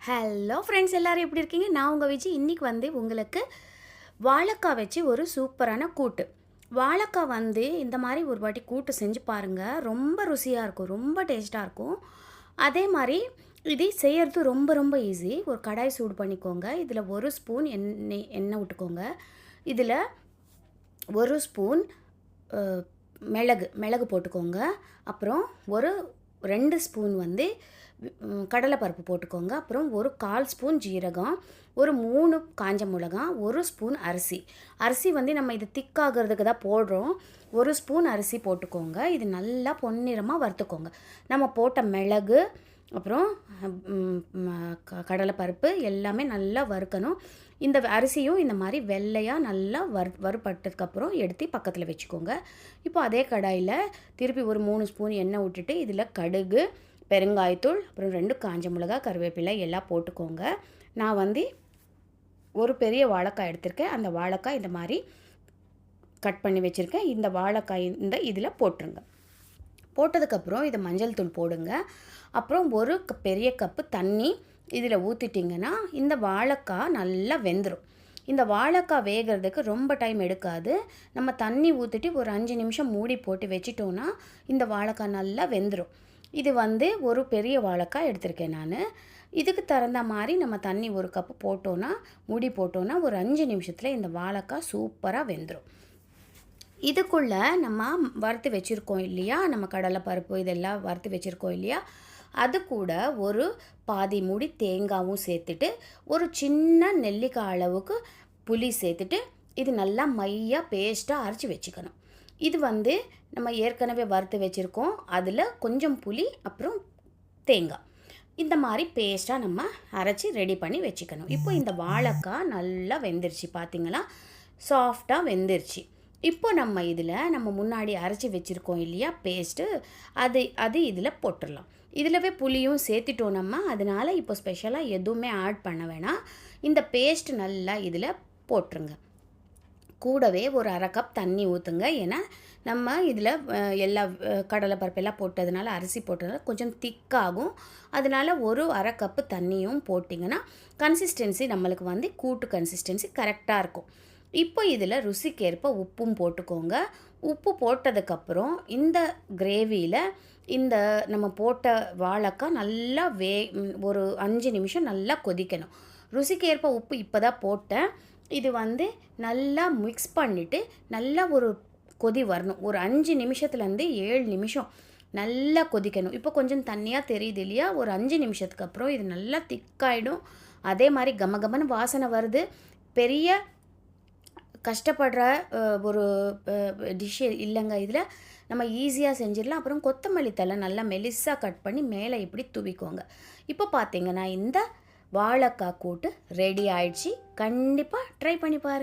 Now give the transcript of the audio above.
Hello friends, எல்லோரும் எப்படி இருக்கீங்க? நான் உங்கள் விஜய். இன்றைக்கி உங்களுக்கு வாழைக்காய் வச்சு ஒரு சூப்பரான கூட்டு. வாழைக்காய் இந்த மாதிரி ஒரு வாட்டி கூட்டு செஞ்சு பாருங்கள். ரொம்ப ருசியாக இருக்கும், ரொம்ப டேஸ்ட்டாக இருக்கும். அதே மாதிரி இது செய்கிறது ரொம்ப ரொம்ப ஈஸி. ஒரு கடாய் சூடு பண்ணிக்கோங்க. இதில் 1 ஸ்பூன் எண்ணெய் விட்டுக்கோங்க. இதில் 1 ஸ்பூன் மிளகு போட்டுக்கோங்க. அப்புறம் ஒரு 2 ஸ்பூன் கடலைப்பருப்பு போட்டுக்கோங்க. அப்புறம் ஒரு 1/4 ஸ்பூன் ஜீரகம், ஒரு 3 காஞ்ச மிளகாய், 1 ஸ்பூன் அரிசி நம்ம இது திக்காகிறதுக்கு தான் போடுறோம். 1 ஸ்பூன் அரிசி போட்டுக்கோங்க. இது நல்லா பொன்னிறமாக வறுத்துக்கோங்க. நம்ம போட்ட மிளகு அப்புறம் கடலைப்பருப்பு எல்லாமே நல்லா வறுக்கணும். இந்த அரிசியும் இந்த மாதிரி வெள்ளையாக நல்லா வறுபட்டதுக்கப்புறம் எடுத்து பக்கத்தில் வச்சுக்கோங்க. இப்போ அதே கடாயில் திருப்பி ஒரு 3 ஸ்பூன் எண்ணெய் விட்டுட்டு இதில் கடுகு, பெருங்காயத்தூள், அப்புறம் 2 காஞ்ச மிளகாய், கருவேப்பிலை எல்லாம் போட்டுக்கோங்க. நான் ஒரு பெரிய வாழைக்காய் எடுத்திருக்கேன். அந்த வாழைக்காய் இந்த மாதிரி கட் பண்ணி வச்சுருக்கேன். இந்த வாழைக்காய் இதில் போட்டுருங்க. போட்டதுக்கப்புறம் இதை மஞ்சள் தூள் போடுங்க. அப்புறம் ஒரு பெரிய கப்பு தண்ணி இதில் ஊற்றிட்டிங்கன்னா இந்த வாழைக்காய் நல்லா வெந்துடும். இந்த வாழைக்காய் வேகிறதுக்கு ரொம்ப டைம் எடுக்காது. நம்ம தண்ணி ஊற்றிட்டு ஒரு 5 நிமிஷம் மூடி போட்டு வச்சிட்டோன்னா இந்த வாழைக்காய் நல்லா வெந்துடும். இது ஒரு பெரிய வாழைக்காய் எடுத்திருக்கேன் நான். இதுக்கு தகுந்த மாதிரி நம்ம தண்ணி 1 கப்பு போட்டோன்னா மூடி போட்டோன்னா ஒரு 5 நிமிஷத்தில் இந்த வாழைக்காய் சூப்பராக வெந்துடும். இதுக்குள்ளே நம்ம வறுத்து வச்சுருக்கோம் இல்லையா, நம்ம கடலைப்பருப்பு இதெல்லாம் வறுத்து வச்சுருக்கோம் இல்லையா, அது கூட ஒரு பாதி மூடி தேங்காயும் சேர்த்துட்டு ஒரு சின்ன நெல்லிக்காய் அளவுக்கு புளி சேர்த்துட்டு இது நல்லா மையாக பேஸ்ட்டாக அரைச்சி வச்சுக்கணும். இது நம்ம ஏற்கனவே வறுத்து வச்சுருக்கோம். அதில் கொஞ்சம் புளி அப்புறம் தேங்காய் இந்த மாதிரி பேஸ்ட்டாக நம்ம அரைச்சி ரெடி பண்ணி வச்சுக்கணும். இப்போ இந்த வாழைக்காய் நல்லா வெந்துருச்சு, பார்த்திங்களா, சாஃப்டாக வெந்துருச்சு. இப்போ நம்ம முன்னாடி அரைச்சி வச்சுருக்கோம் இல்லையா பேஸ்ட்டு, அது இதில் போட்டுடலாம். இதிலவே புளியும் சேர்த்துட்டோம் நம்ம. அதனால் இப்போ ஸ்பெஷலாக எதுவுமே ஆட் பண்ண வேணாம். இந்த பேஸ்ட் நல்லா இதில் போட்டுருங்க. கூடவே ஒரு 1/2 கப் தண்ணி ஊற்றுங்க. ஏன்னா நம்ம இதில் எல்லா கடலைப்பருப்பெல்லாம் போட்டதுனால, அரிசி போட்டதுனால கொஞ்சம் திக்காகும். அதனால் ஒரு 1/2 கப்பு தண்ணியும் போட்டிங்கன்னா கன்சிஸ்டன்சி நம்மளுக்கு கூட்டு கன்சிஸ்டன்சி கரெக்டாக இருக்கும். இப்போ இதில் ருசிக்கேற்ப உப்பும் போட்டுக்கோங்க. உப்பு போட்டதுக்கப்புறம் இந்த கிரேவியில் இந்த நம்ம போட்ட வாழைக்காய் நல்லா ஒரு 5 நிமிஷம் நல்லா கொதிக்கணும். ருசிக்கேற்ப உப்பு இப்போ தான் போட்டேன். இது நல்லா மிக்ஸ் பண்ணிவிட்டு நல்லா ஒரு கொதி வரணும். ஒரு 5 நிமிஷத்துலேருந்து 7 நிமிஷம் நல்லா கொதிக்கணும். இப்போ கொஞ்சம் தண்ணியாக தெரியுது இல்லையா, ஒரு 5 நிமிஷத்துக்கு அப்புறம் இது நல்லா திக்காயிடும். அதே மாதிரி கமகமன்னு வாசனை வருது. பெரிய கஷ்டப்படுற ஒரு டிஷ்ஷு இல்லைங்க. இதில் நம்ம ஈஸியாக செஞ்சிடலாம். அப்புறம் கொத்தமல்லி தழை நல்லா மெலிசாக கட் பண்ணி மேலே இப்படி தூவிக்கோங்க. இப்போ பார்த்தீங்கன்னா இந்த வாழைக்காய் கூட்டு ரெடி ஆயிடுச்சு. கண்டிப்பாக ட்ரை பண்ணி பாருங்கள்.